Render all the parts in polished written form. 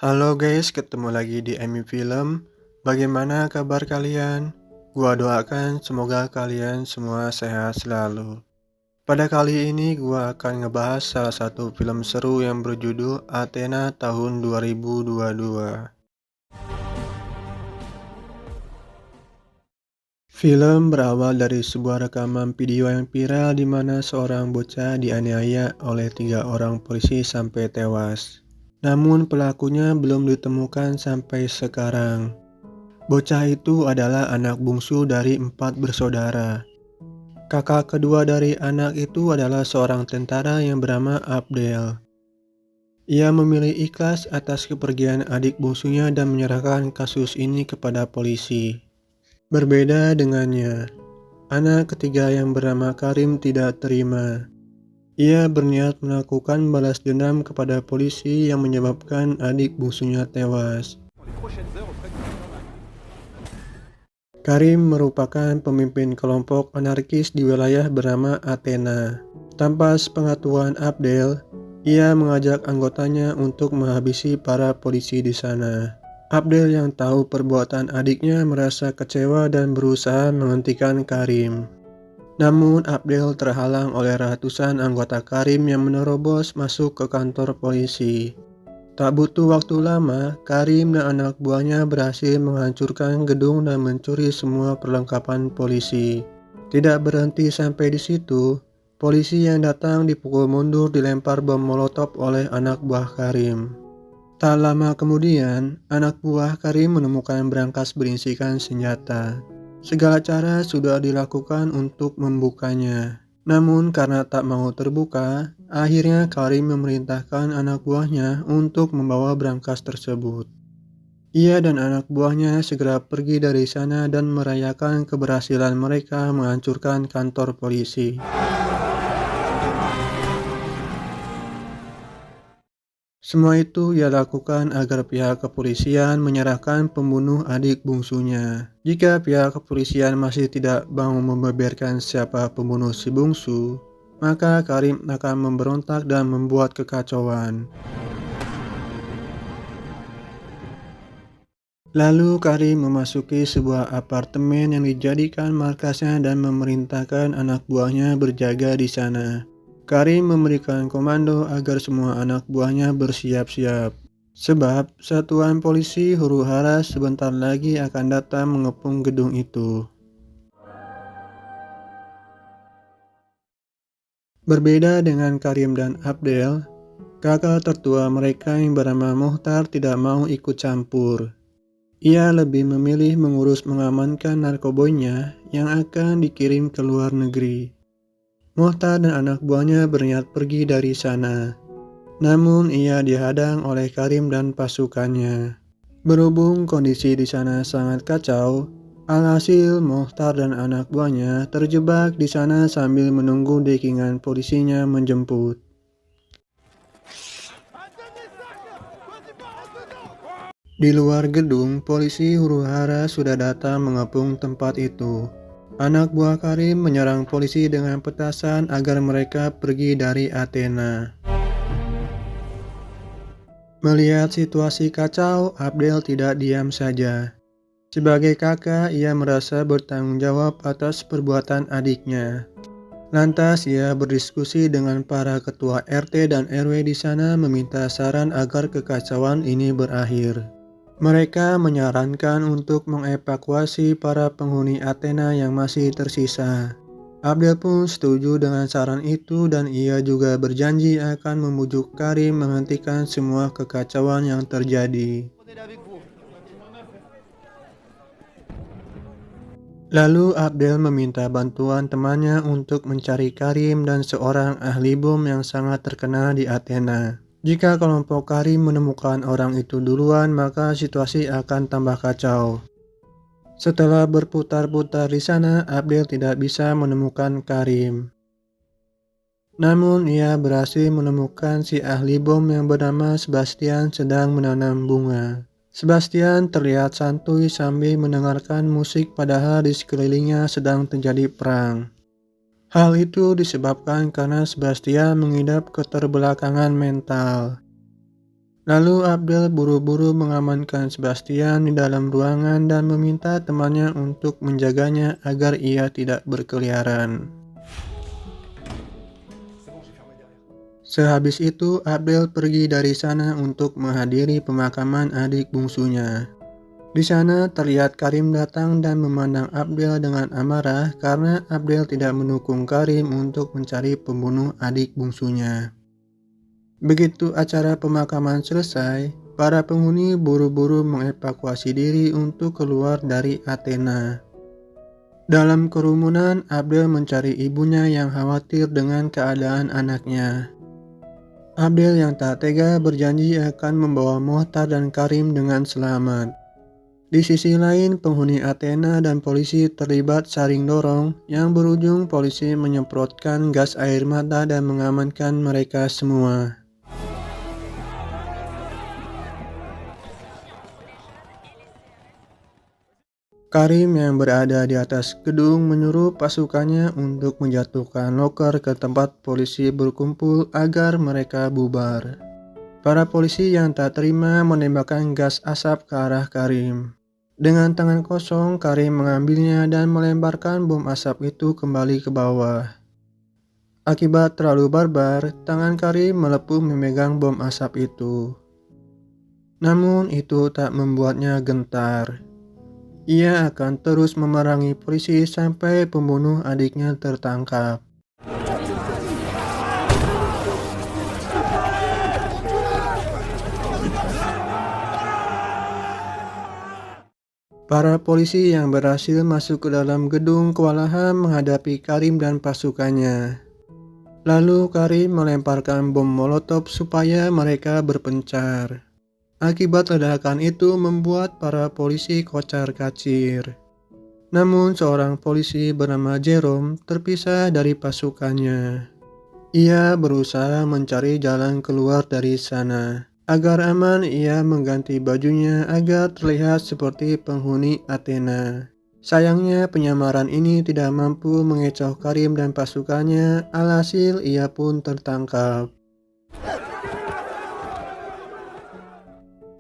Halo guys, ketemu lagi di Emi Film. Bagaimana kabar kalian? Gua doakan semoga kalian semua sehat selalu. Pada kali ini gua akan ngebahas salah satu film seru yang berjudul Athena tahun 2022. Film berawal dari sebuah rekaman video yang viral di mana seorang bocah dianiaya oleh 3 orang polisi sampai tewas. Namun pelakunya belum ditemukan sampai sekarang. Bocah itu adalah anak bungsu dari 4 bersaudara. Kakak kedua dari anak itu adalah seorang tentara yang bernama Abdel. Ia memilih ikhlas atas kepergian adik bungsunya dan menyerahkan kasus ini kepada polisi. Berbeda dengannya, anak ketiga yang bernama Karim tidak terima. Ia berniat melakukan balas dendam kepada polisi yang menyebabkan adik bungsunya tewas. Karim merupakan pemimpin kelompok anarkis di wilayah bernama Athena. Tanpa sepengetahuan Abdel, ia mengajak anggotanya untuk menghabisi para polisi di sana. Abdel yang tahu perbuatan adiknya merasa kecewa dan berusaha menghentikan Karim. Namun Abdel terhalang oleh ratusan anggota Karim yang menerobos masuk ke kantor polisi. Tak butuh waktu lama, Karim dan anak buahnya berhasil menghancurkan gedung dan mencuri semua perlengkapan polisi. Tidak berhenti sampai di situ, polisi yang datang dipukul mundur dilempar bom molotov oleh anak buah Karim. Tak lama kemudian, anak buah Karim menemukan brankas berisikan senjata. Segala cara sudah dilakukan untuk membukanya. Namun karena tak mau terbuka, akhirnya Karim memerintahkan anak buahnya untuk membawa brankas tersebut. Ia dan anak buahnya segera pergi dari sana dan merayakan keberhasilan mereka menghancurkan kantor polisi. Semua itu ia lakukan agar pihak kepolisian menyerahkan pembunuh adik bungsunya. Jika pihak kepolisian masih tidak mau membeberkan siapa pembunuh si bungsu, maka Karim akan memberontak dan membuat kekacauan. Lalu Karim memasuki sebuah apartemen yang dijadikan markasnya dan memerintahkan anak buahnya berjaga di sana. Karim memberikan komando agar semua anak buahnya bersiap-siap. Sebab satuan polisi huru-hara sebentar lagi akan datang mengepung gedung itu. Berbeda dengan Karim dan Abdel, kakak tertua mereka yang bernama Mohtar tidak mau ikut campur. Ia lebih memilih mengurus mengamankan narkoboynya yang akan dikirim ke luar negeri. Mohtar dan anak buahnya berniat pergi dari sana. Namun ia dihadang oleh Karim dan pasukannya. Berhubung kondisi di sana sangat kacau, alhasil Mohtar dan anak buahnya terjebak di sana sambil menunggu dekingan polisinya menjemput. Di luar gedung, polisi huru-hara sudah datang mengepung tempat itu. Anak buah Karim menyerang polisi dengan petasan agar mereka pergi dari Athena. Melihat situasi kacau, Abdel tidak diam saja. Sebagai kakak, ia merasa bertanggung jawab atas perbuatan adiknya. Lantas ia berdiskusi dengan para ketua RT dan RW di sana meminta saran agar kekacauan ini berakhir. Mereka menyarankan untuk mengevakuasi para penghuni Athena yang masih tersisa. Abdel pun setuju dengan saran itu dan ia juga berjanji akan membujuk Karim menghentikan semua kekacauan yang terjadi. Lalu Abdel meminta bantuan temannya untuk mencari Karim dan seorang ahli bom yang sangat terkenal di Athena. Jika kelompok Karim menemukan orang itu duluan, maka situasi akan tambah kacau. Setelah berputar-putar di sana, Abdel tidak bisa menemukan Karim. Namun ia berhasil menemukan si ahli bom yang bernama Sebastian sedang menanam bunga. Sebastian terlihat santuy sambil mendengarkan musik padahal di sekelilingnya sedang terjadi perang. Hal itu disebabkan karena Sebastian mengidap keterbelakangan mental. Lalu Abdel buru-buru mengamankan Sebastian di dalam ruangan dan meminta temannya untuk menjaganya agar ia tidak berkeliaran. Sehabis itu, Abdel pergi dari sana untuk menghadiri pemakaman adik bungsunya. Di sana terlihat Karim datang dan memandang Abdel dengan amarah karena Abdel tidak mendukung Karim untuk mencari pembunuh adik bungsunya. Begitu acara pemakaman selesai, para penghuni buru-buru mengevakuasi diri untuk keluar dari Athena. Dalam kerumunan, Abdel mencari ibunya yang khawatir dengan keadaan anaknya. Abdel yang tak tega berjanji akan membawa Mohtar dan Karim dengan selamat. Di sisi lain, penghuni Athena dan polisi terlibat saling dorong yang berujung polisi menyemprotkan gas air mata dan mengamankan mereka semua. Karim yang berada di atas gedung menyuruh pasukannya untuk menjatuhkan loker ke tempat polisi berkumpul agar mereka bubar. Para polisi yang tak terima menembakkan gas asap ke arah Karim. Dengan tangan kosong, Karim mengambilnya dan melemparkan bom asap itu kembali ke bawah. Akibat terlalu barbar, tangan Karim melepuh memegang bom asap itu. Namun itu tak membuatnya gentar. Ia akan terus memerangi polisi sampai pembunuh adiknya tertangkap. Para polisi yang berhasil masuk ke dalam gedung kewalahan menghadapi Karim dan pasukannya. Lalu Karim melemparkan bom molotov supaya mereka berpencar. Akibat ledakan itu membuat para polisi kocar-kacir. Namun seorang polisi bernama Jerome terpisah dari pasukannya. Ia berusaha mencari jalan keluar dari sana. Agar aman, ia mengganti bajunya agar terlihat seperti penghuni Athena. Sayangnya penyamaran ini tidak mampu mengecoh Karim dan pasukannya, alhasil ia pun tertangkap.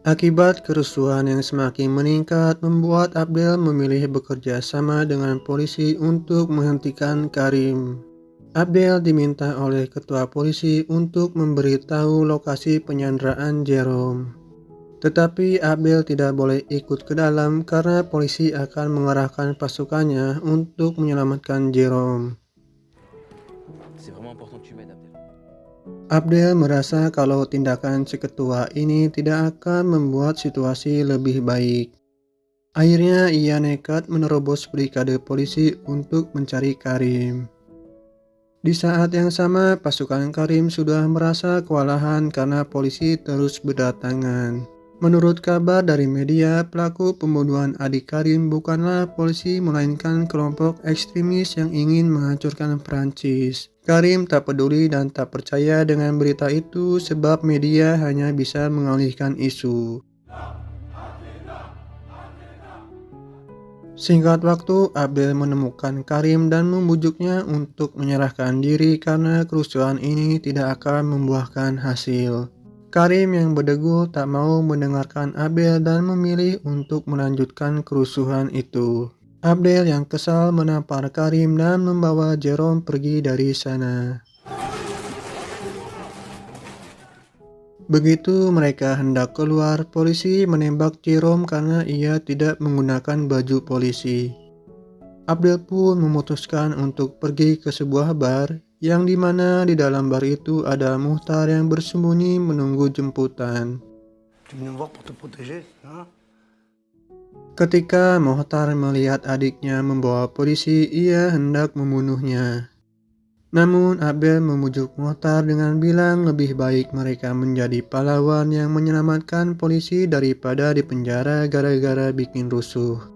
Akibat kerusuhan yang semakin meningkat membuat Abdel memilih bekerja sama dengan polisi untuk menghentikan Karim. Abdel diminta oleh ketua polisi untuk memberitahu lokasi penyanderaan Jerome. Tetapi Abdel tidak boleh ikut ke dalam karena polisi akan mengerahkan pasukannya untuk menyelamatkan Jerome. Abdel merasa kalau tindakan si ketua ini tidak akan membuat situasi lebih baik. Akhirnya ia nekat menerobos brigade polisi untuk mencari Karim. Di saat yang sama, pasukan Karim sudah merasa kewalahan karena polisi terus berdatangan. Menurut kabar dari media, pelaku pembunuhan adik Karim bukanlah polisi melainkan kelompok ekstremis yang ingin menghancurkan Prancis. Karim tak peduli dan tak percaya dengan berita itu sebab media hanya bisa mengalihkan isu. Singkat waktu, Abdel menemukan Karim dan membujuknya untuk menyerahkan diri karena kerusuhan ini tidak akan membuahkan hasil. Karim yang berdegul tak mau mendengarkan Abdel dan memilih untuk melanjutkan kerusuhan itu. Abdel yang kesal menampar Karim dan membawa Jerome pergi dari sana. Begitu mereka hendak keluar, polisi menembak Jerome karena ia tidak menggunakan baju polisi. Abdel pun memutuskan untuk pergi ke sebuah bar, yang dimana di dalam bar itu ada Mohtar yang bersembunyi menunggu jemputan. Ketika Mohtar melihat adiknya membawa polisi, ia hendak membunuhnya. Namun Abdel memujuk Mohtar dengan bilang lebih baik mereka menjadi pahlawan yang menyelamatkan polisi daripada dipenjara gara-gara bikin rusuh.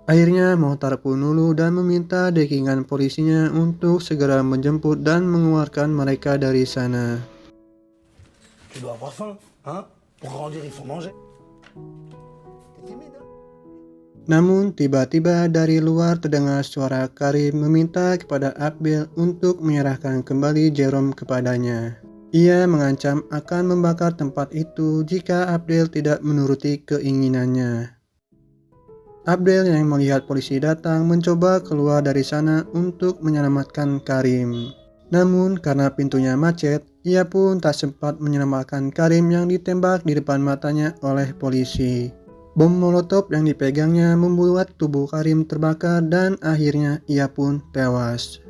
Akhirnya Mohtar pun luluh dan meminta dekingan polisinya untuk segera menjemput dan mengeluarkan mereka dari sana. Namun tiba-tiba dari luar terdengar suara Karim meminta kepada Abdel untuk menyerahkan kembali Jerome kepadanya. Ia mengancam akan membakar tempat itu jika Abdel tidak menuruti keinginannya. Abdel yang melihat polisi datang mencoba keluar dari sana untuk menyelamatkan Karim. Namun karena pintunya macet, ia pun tak sempat menyelamatkan Karim yang ditembak di depan matanya oleh polisi. Bom molotov yang dipegangnya membuat tubuh Karim terbakar dan akhirnya ia pun tewas.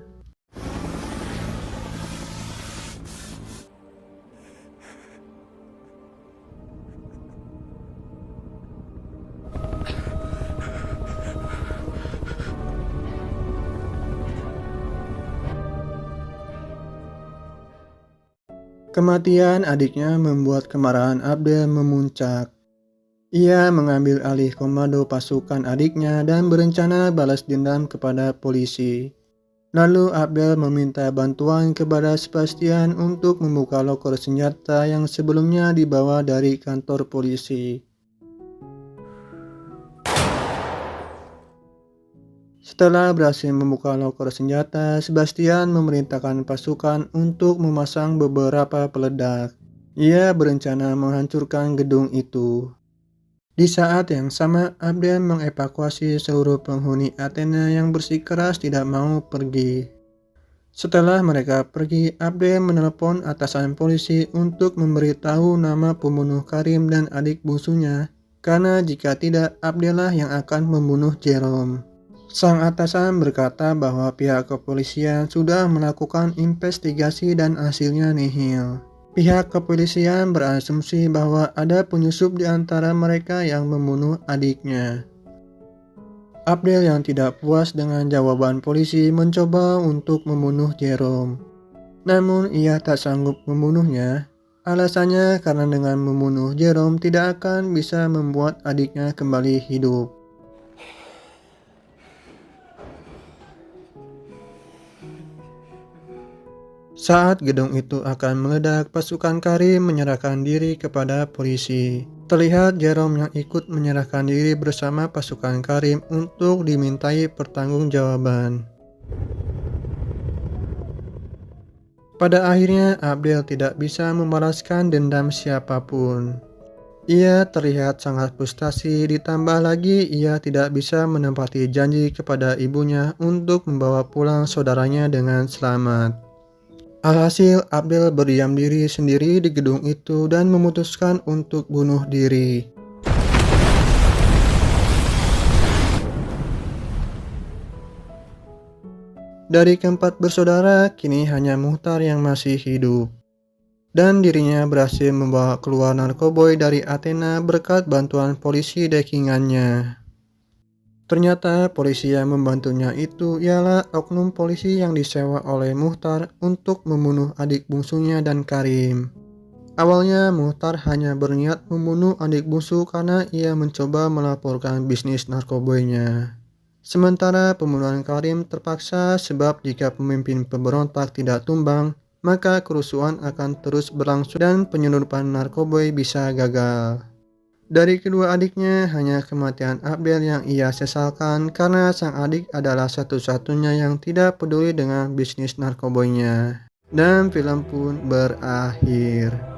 Kematian adiknya membuat kemarahan Abdel memuncak. Ia mengambil alih komando pasukan adiknya dan berencana balas dendam kepada polisi. Lalu Abdel meminta bantuan kepada Sebastian untuk membuka loker senjata yang sebelumnya dibawa dari kantor polisi. Setelah berhasil membuka loker senjata, Sebastian memerintahkan pasukan untuk memasang beberapa peledak. Ia berencana menghancurkan gedung itu. Di saat yang sama, Abdel mengevakuasi seluruh penghuni Athena yang bersikeras tidak mau pergi. Setelah mereka pergi, Abdel menelepon atasan polisi untuk memberitahu nama pembunuh Karim dan adik bungsunya, karena jika tidak, Abdel lah yang akan membunuh Jerome. Sang atasan berkata bahwa pihak kepolisian sudah melakukan investigasi dan hasilnya nihil. Pihak kepolisian berasumsi bahwa ada penyusup di antara mereka yang membunuh adiknya. Abdel yang tidak puas dengan jawaban polisi mencoba untuk membunuh Jerome. Namun ia tak sanggup membunuhnya. Alasannya karena dengan membunuh Jerome tidak akan bisa membuat adiknya kembali hidup. Saat gedung itu akan meledak, pasukan Karim menyerahkan diri kepada polisi. Terlihat Jerome yang ikut menyerahkan diri bersama pasukan Karim untuk dimintai pertanggungjawaban. Pada akhirnya, Abdel tidak bisa membalaskan dendam siapapun. Ia terlihat sangat frustasi, ditambah lagi ia tidak bisa menepati janji kepada ibunya untuk membawa pulang saudaranya dengan selamat. Alhasil, Abdel berdiam diri sendiri di gedung itu dan memutuskan untuk bunuh diri. Dari keempat bersaudara, kini hanya Muhtar yang masih hidup. Dan dirinya berhasil membawa keluar narkoboy dari Athena berkat bantuan polisi dekingannya. Ternyata polisi yang membantunya itu ialah oknum polisi yang disewa oleh Muhtar untuk membunuh adik bungsunya dan Karim. Awalnya Muhtar hanya berniat membunuh adik bungsu karena ia mencoba melaporkan bisnis narkoboynya. Sementara pembunuhan Karim terpaksa sebab jika pemimpin pemberontak tidak tumbang, maka kerusuhan akan terus berlangsung dan penyelundupan narkoboy bisa gagal. Dari kedua adiknya, hanya kematian Abdel yang ia sesalkan karena sang adik adalah satu-satunya yang tidak peduli dengan bisnis narkoboynya. Dan film pun berakhir.